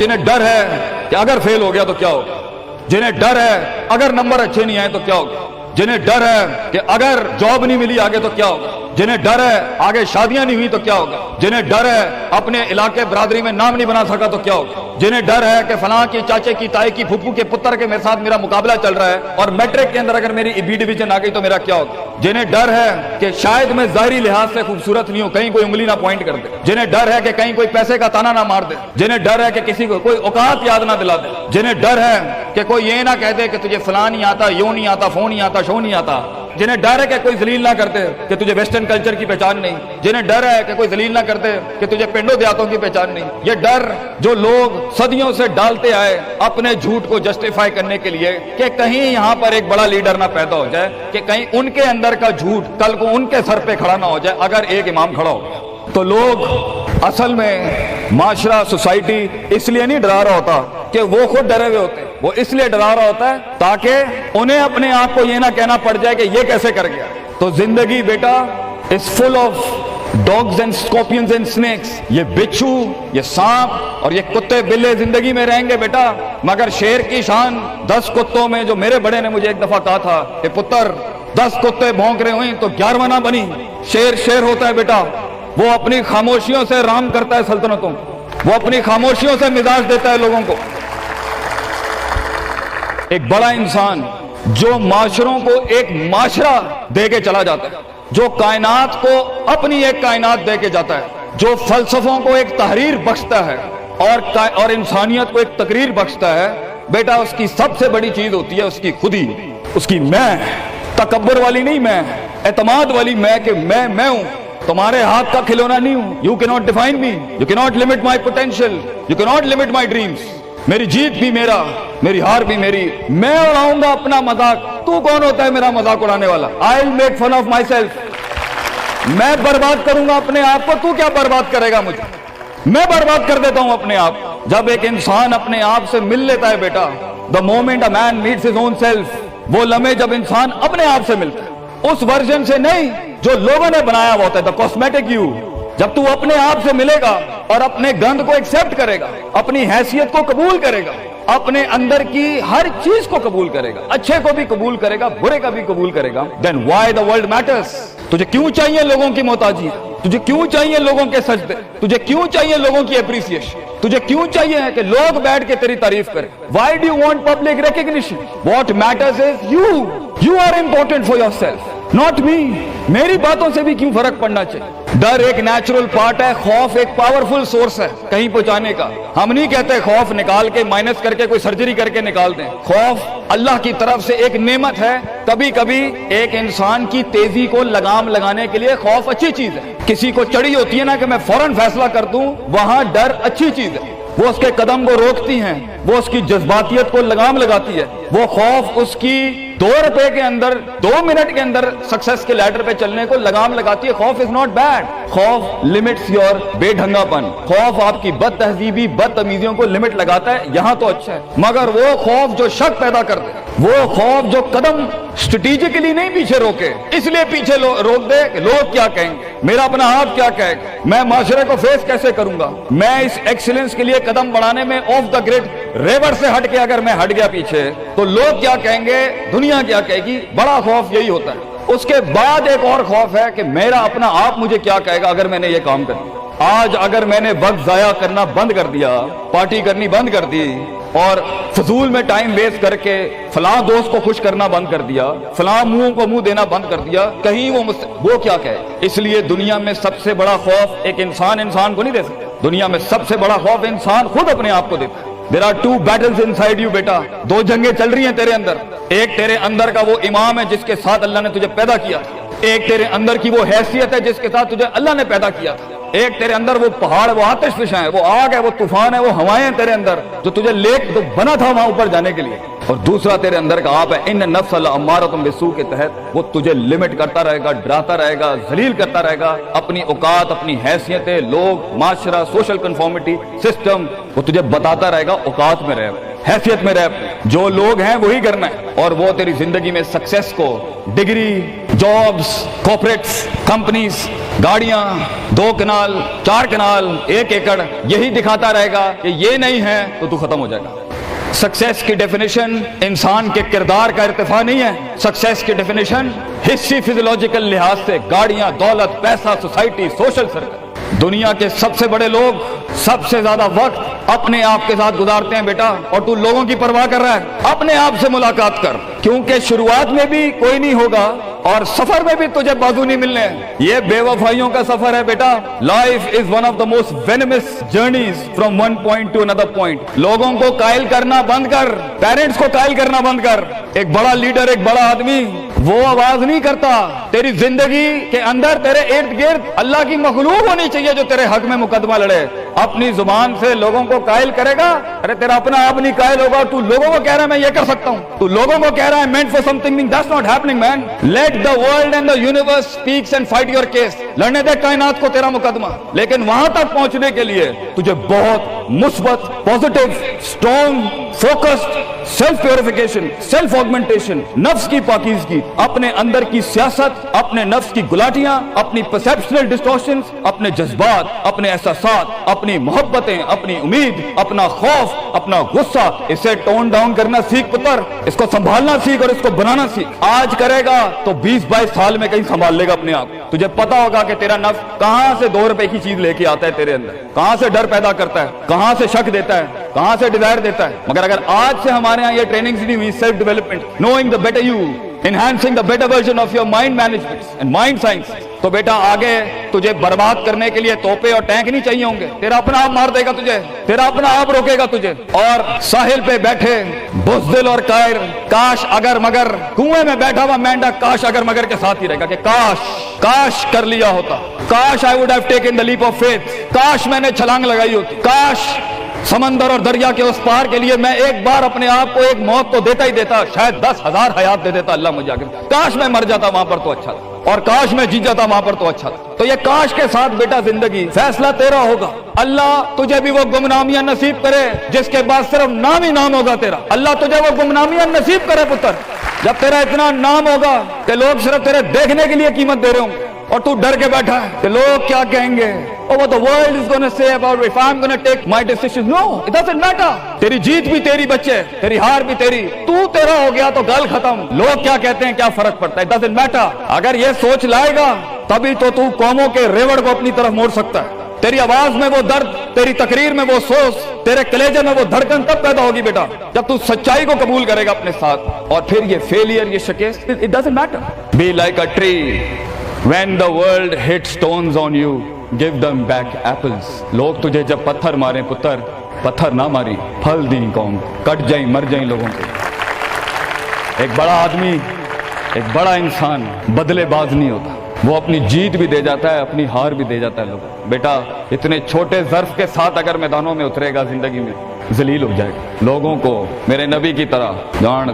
जिन्हें डर है कि अगर फेल हो गया तो क्या होगा, जिन्हें डर है अगर नंबर अच्छे नहीं आए तो क्या होगा, जिन्हें डर है कि अगर जॉब नहीं मिली आगे तो क्या होगा, जिन्हें डर है आगे शादियां नहीं हुई तो क्या होगा, जिन्हें डर है अपने इलाके बरादरी में नाम नहीं बना सका तो क्या होगा, जिन्हें डर है कि फलां की चाचे की ताई की फुफ्फू के पुत्र के मेरे साथ मेरा मुकाबला चल रहा है और मैट्रिक के अंदर अगर मेरी बी डिवीजन आ गई तो मेरा क्या होगा, जिन्हें डर है कि शायद मैं ज़ाहिरी लिहाज से खूबसूरत नहीं हूं, कहीं कोई उंगली ना पॉइंट कर दे, जिन्हें डर है कि कहीं कोई पैसे का ताना ना मार दे, जिन्हें डर है कि किसी को कोई औकात याद ना दिला दे, जिन्हें डर है कि कोई ये ना कह दे कि तुझे फलां नहीं आता, यो नहीं आता, फो नहीं आता, शो नहीं आता, जिन्हें डर है कि कोई जलील ना करते कि तुझे वेस्टर्न कल्चर की पहचान नहीं, जिन्हें डर है कि कोई जलील ना करते कि तुझे पिंडों देहातों की पहचान नहीं, ये डर जो लोग सदियों से डालते आए अपने झूठ को जस्टिफाई करने के लिए कि कहीं यहां पर एक बड़ा लीडर ना पैदा हो जाए, कि कहीं उनके अंदर का झूठ कल को उनके सर पे खड़ा ना हो जाए अगर एक इमाम खड़ा हो। तो लोग असल में माशरा सोसाइटी इसलिए नहीं डरा रहा होता कि वो खुद डरे हुए होते, वो इसलिए डरा रहा होता है ताकि उन्हें अपने आप को ये ना कहना पड़ जाए कि ये कैसे कर गया। तो जिंदगी बेटा is full of dogs and scorpions and snakes, ये बिच्छू, ये सांप और ये कुत्ते बिल्ले जिंदगी में रहेंगे बेटा, मगर शेर की शान 10 कुत्तों में, जो मेरे बड़े ने मुझे एक दफा कहा था कि पुत्र 10 कुत्ते भौंक रहे हुए तो 11वां ना बनी। शेर शेर होता है बेटा, वो अपनी खामोशियों से राम करता है सल्तनतों, वो अपनी खामोशियों से मिजाज देता है लोगों को। एक बड़ा इंसान जो माशरों को एक माशरा दे के चला जाता है, जो कायनात को अपनी एक कायनात दे के जाता है, जो फलसफों को एक तहरीर बख्शता है और इंसानियत को एक तकरीर बख्शता है, बेटा उसकी सबसे बड़ी चीज होती है उसकी खुदी, उसकी मैं, तकब्बुर वाली नहीं मैं, एतमाद वाली मैं कि मैं हूं, तुम्हारे हाथ का खिलौना नहीं हूं। You can not define me, you can not limit my potential, you can not limit my dreams. मेरी जीत भी मेरा, मेरी हार भी मेरी, मैं उड़ाऊंगा अपना मजाक, तू कौन होता है मेरा मजाक उड़ाने वाला। I will make fun of myself, मैं बर्बाद करूंगा अपने आप को, तू क्या बर्बाद करेगा मुझे, मैं बर्बाद कर देता हूं अपने आप। जब एक इंसान अपने आप से मिल लेता है बेटा, the moment a man meets his own self, वो लम्हे जब इंसान अपने आप से मिलता है, उस वर्जन से नहीं जो लोगों ने बनाया हुआ होता है, द कॉस्मेटिक यू। जब तू अपने आप से मिलेगा और अपने गंध को एक्सेप्ट करेगा, अपनी हैसियत को कबूल करेगा, अपने अंदर की हर चीज को कबूल करेगा, अच्छे को भी कबूल करेगा, बुरे का भी कबूल करेगा, then why the world matters. तुझे क्यों चाहिए लोगों की मोहताजी, तुझे क्यों चाहिए लोगों के सजदे, तुझे क्यों चाहिए लोगों की एप्रिसिएशन, तुझे क्यों चाहिए कि लोग बैठ के तेरी तारीफ करें। Why do you want public recognition? What matters is you are important for yourself, not me. मेरी बातों से भी क्यों फर्क पड़ना चाहिए। डर एक नेचुरल पार्ट है, खौफ एक पावरफुल सोर्स है कहीं पहुंचाने का। हम नहीं कहते खौफ निकाल के माइनस करके कोई सर्जरी करके निकाल दें। खौफ अल्लाह की तरफ से एक नेमत है। कभी कभी एक इंसान की तेजी को लगाम लगाने के लिए खौफ अच्छी चीज है। किसी को चढ़ी होती है ना कि मैं फौरन फैसला कर दूं, वहां डर अच्छी चीज है, वो उसके कदम को रोकती हैं, वो उसकी जज्बातियत को लगाम लगाती है। वो खौफ उसकी 2 रुपए के अंदर 2 मिनट के अंदर सक्सेस के लैडर पे चलने को लगाम लगाती है। खौफ इज नॉट बैड, खौफ लिमिट्स योर बेढंगापन, खौफ आपकी बद तहजीबी बदतमीजियों को लिमिट लगाता है, यहां तो अच्छा है। मगर वो खौफ जो शक पैदा कर दे, वो खौफ जो कदम स्ट्रेटेजिकली नहीं पीछे रोके, इसलिए पीछे रोक दे कि लोग क्या कहेंगे, मेरा अपना आप क्या कहेगा, मैं माशरे को फेस कैसे करूंगा, मैं इस एक्सीलेंस के लिए कदम बढ़ाने में ऑफ द ग्रिड रेवर से हट के अगर मैं हट गया पीछे तो लोग क्या कहेंगे, दुनिया क्या कहेगी। बड़ा खौफ यही होता है। उसके बाद एक और खौफ है कि मेरा अपना आप मुझे क्या कहेगा अगर मैंने ये काम कर दिया। आज अगर मैंने वक्त जाया करना बंद कर दिया, पार्टी करनी बंद कर दी और फजूल में टाइम वेस्ट करके फलां दोस्त को खुश करना बंद कर दिया, फलां मुंह को मुंह देना बंद कर दिया, कहीं वो क्या कहे। इसलिए दुनिया में सबसे बड़ा खौफ एक इंसान को नहीं दे सकता। दुनिया में सबसे बड़ा खौफ इंसान खुद अपने आप को देता है। There are 2 battles inside you बेटा, 2 जंगें चल रही हैं तेरे अंदर। एक तेरे अंदर का वो इमाम है जिसके साथ अल्लाह ने तुझे पैदा किया, एक तेरे अंदर की वो हैसियत है जिसके साथ तुझे अल्लाह ने पैदा किया था, एक तेरे अंदर वो पहाड़, वो आतिश फिशा है, वो आग है, वो तूफान है, वो हवाएं हैं तेरे अंदर जो तुझे लेक तो बना था वहां ऊपर जाने के लिए। और दूसरा तेरे अंदर का आप है, इन नफ्स अम्मारतुम बिस्सू के तहत वो तुझे लिमिट करता रहेगा, डराता रहेगा, जलील करता रहेगा। अपनी औकात, अपनी हैसियतें, लोग, माशरा, सोशल कन्फॉर्मिटी सिस्टम, वो तुझे बताता रहेगा औकात में रह, हैसियत में रह, जो लोग हैं वही करना है। और वो तेरी जिंदगी में सक्सेस को, डिग्री, जॉब्स, कॉर्पोरेट्स, कंपनीज, गाड़ियां 2 कनाल 4 कनाल 1 एकड़ यही दिखाता रहेगा कि ये नहीं है तो तू खत्म हो जाएगा। सक्सेस की डेफिनेशन इंसान के किरदार का इर्तिफा नहीं है। सक्सेस की डेफिनेशन हिस्सी फिजियोलॉजिकल लिहाज से गाड़ियां, दौलत, पैसा, सोसाइटी, सोशल सर्कल। दुनिया के सबसे बड़े लोग सबसे ज्यादा वक्त अपने आप के साथ गुजारते हैं बेटा, और तू लोगों की परवाह कर रहा है। अपने आप से मुलाकात कर, क्योंकि शुरुआत में भी कोई नहीं होगा और सफर में भी तुझे बाजू नहीं मिलने। ये बेवफाइयों का सफर है बेटा। Life is one of the most venomous journeys from one point two another point. लोगों को कायल करना बंद कर, पेरेंट्स को कायल करना बंद कर। एक बड़ा लीडर, एक बड़ा आदमी वो आवाज नहीं करता। तेरी जिंदगी के अंदर तेरे इर्द गिर्द अल्लाह की मखलूक होनी चाहिए जो तेरे हक में मुकदमा लड़े। अपनी जुबान से लोगों को कायल करेगा, अरे तेरा अपना आप नहीं कायल होगा। तू लोगों को कह रहा है मैं ये कर सकता हूँ, तू लोगों को कह रहा है meant for something, that's not happening man. Let the world and the universe speaks and fight your case. लड़ने दे कायनात को तेरा मुकदमा। लेकिन वहां तक पहुंचने के लिए तुझे बहुत मुस्बत, positive, strong, focused, self purification, self augmentation, नफ्स की पाकीज़गी, अपने अंदर की सियासत, अपने नफ्स की गुलाटियां, अपनी परसेप्शनल डिस्टॉर्शंस, अपने जज्बात, अपने एहसासात, अपनी मोहब्बतें, अपनी उम्मीद, अपना खौफ, अपना गुस्सा, इसे टोन डाउन करना सीख पुत्र। इसको संभालना सीख और इसको बनाना सीख। आज करेगा तो 20-22 साल में कहीं संभाल लेगा अपने आप। तुझे पता होगा कि तेरा नफ्स कहां से 2 रुपए की चीज लेके आता है तेरे अंदर, कहां से डर पैदा करता है, कहां से शक देता है, कहां से डिजायर देता है। मगर अगर आज से हमारे यहाँ ये ट्रेनिंग नहीं हुई, self development, knowing the better you, enhancing the better version of your mind management and mind science, तो बेटा आगे तुझे बर्बाद करने के लिए तोपे और टैंक नहीं चाहिए होंगे। तेरा अपना आप मार देगा तुझे, तेरा अपना आप रोकेगा तुझे। और साहिल पे बैठे बुज़दिल और कायर, काश अगर मगर, कुएं में बैठा हुआ मेंढक काश अगर मगर के साथ ही रहेगा कि काश कर लिया होता, काश I would have taken the leap of faith, काश मैंने छलांग लगाई होती, काश समंदर और दरिया के उस पार के लिए मैं एक बार अपने आप को एक मौत तो देता ही देता, शायद 10,000 हयात दे देता अल्लाह मुझे आगे। काश मैं मर जाता वहां पर तो अच्छा था, और काश मैं जी जाता वहां पर तो अच्छा था। तो ये काश के साथ बेटा जिंदगी, फैसला तेरा होगा। अल्लाह तुझे भी वो गुमनामियां नसीब करे जिसके बाद सिर्फ नाम ही नाम होगा तेरा। अल्लाह तुझे वो गुमनामियां नसीब करे पुत्र, जब तेरा इतना नाम होगा कि लोग सिर्फ तेरे देखने के लिए कीमत दे रहे होंगे और तू डर के बैठा है कि लोग क्या कहेंगे, oh what the world is going to say about if I'm going to take my decisions. No, it doesn't matter. तेरी जीत भी तेरी बच्चे, तेरी हार भी तेरी, तू तेरा हो गया तो गल खत्म। लोग क्या कहते हैं क्या फर्क पड़ता है, it doesn't matter. अगर ये सोच लाएगा तभी तो तू कौमों के रेवड़ को अपनी तरफ मोड़ सकता है। तेरी आवाज में वो दर्द, तेरी तकरीर में वो सोच, तेरे कलेजे में वो धड़कन तब पैदा होगी बेटा जब तू सच्चाई को कबूल करेगा अपने साथ। और फिर ये फेलियर, ये शिकस्त, it doesn't matter. Be like a tree. When the world hits stones on you, give them back apples. लोग तुझे जब पत्थर मारे पुत्र, पत्थर ना मारी, फल दी कौम, कट जाए मर जाए लोगों के। एक बड़ा आदमी, एक बड़ा इंसान बदलेबाज नहीं होता, वो अपनी जीत भी दे जाता है, अपनी हार भी दे जाता है। लोग बेटा इतने छोटे ज़र्फ के साथ अगर मैदानों में उतरेगा जिंदगी में जलील हो जाएगा। लोगों को मेरे नबी की तरह जान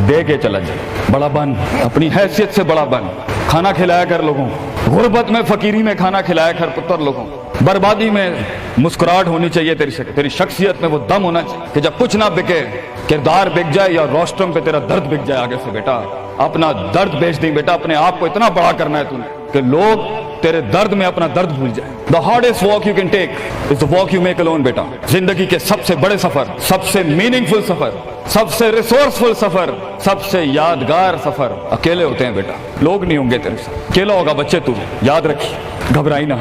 दे के चला जाए, बड़ा बन, अपनी हैसियत से बड़ा बन, खाना खिलाया कर लोगों को, गुर्बत में फकीरी में खाना खिलाया कर पुत्र लोगों को, बर्बादी में मुस्कुराहट होनी चाहिए तेरी शख्सियत में वो दम होना चाहिए कि जब कुछ ना बिके, किरदार बिक जाए या रोस्ट्रम पे तेरा दर्द बिक जाए आगे से। बेटा अपना दर्द बेच दी बेटा, अपने आप को इतना बड़ा करना है तूने कि लोग तेरे दर्द में अपना दर्द भूल जाए। The hardest walk you can take is the walk you make alone बेटा। जिंदगी के सबसे बड़े सफर, सबसे मीनिंगफुल सफर, सबसे रिसोर्सफुल सफर, सबसे यादगार सफर अकेले होते हैं बेटा। लोग नहीं होंगे तेरे साथ, अकेला होगा बच्चे तू, याद रखिए, घबराई ना।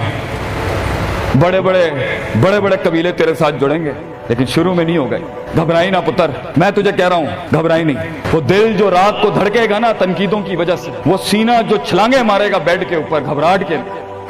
बड़े बड़े कबीले तेरे साथ जुड़ेंगे लेकिन शुरू में नहीं हो गए। घबराई ना पुत्र, मैं तुझे कह रहा हूं घबराई नहीं। वो दिल जो रात को धड़केगा ना तनकीदों की वजह से, वो सीना जो छलांगे मारेगा बेड के ऊपर घबराहट के,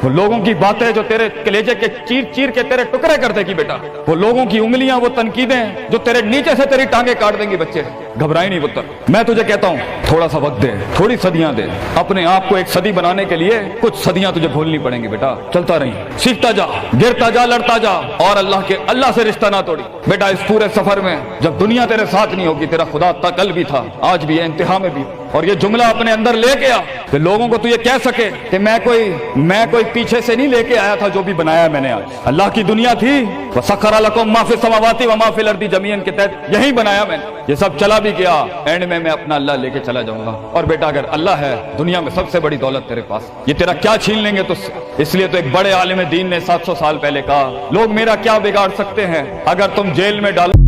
वो लोगों की बातें जो तेरे कलेजे के चीर चीर के तेरे टुकड़े कर देगी बेटा, वो लोगों की उंगलियां, वो तनकीदें जो तेरे नीचे से तेरी टांगे काट देंगी बच्चे। घबराई नहीं पुत्र, मैं तुझे कहता हूं थोड़ा सा वक्त दे, थोड़ी सदियां दे। अपने आप को एक सदी बनाने के लिए कुछ सदियां तुझे भूलनी पड़ेंगी बेटा। चलता रही, सीखता जा, गिरता जा, लड़ता जा, और अल्लाह से रिश्ता ना तोड़ी बेटा। इस पूरे सफर में जब दुनिया तेरे साथ नहीं होगी, तेरा खुदा कल भी था, आज भी है, इंतहा में भी, اور یہ جملہ اپنے اندر لے کے آ کہ لوگوں کو تو یہ کہہ سکے کہ میں کوئی پیچھے سے نہیں لے کے آیا تھا، جو بھی بنایا میں نے آج اللہ کی دنیا تھی، وَسَخَّرَ لَكُم مَّا فِي السَّمَاوَاتِ وَمَا فِي الْأَرْضِ جَمِيعًا کے تحت یہی بنایا میں نے، یہ سب چلا بھی گیا، اینڈ میں اپنا اللہ لے کے چلا جاؤں گا۔ اور بیٹا اگر اللہ ہے دنیا میں سب سے بڑی دولت تیرے پاس، یہ تیرا کیا چھین لیں گے تجھ سے؟ اس لیے تو ایک بڑے عالم دین نے 700 سال پہلے کہا لوگ میرا کیا بگاڑ سکتے ہیں، اگر تم جیل میں ڈالو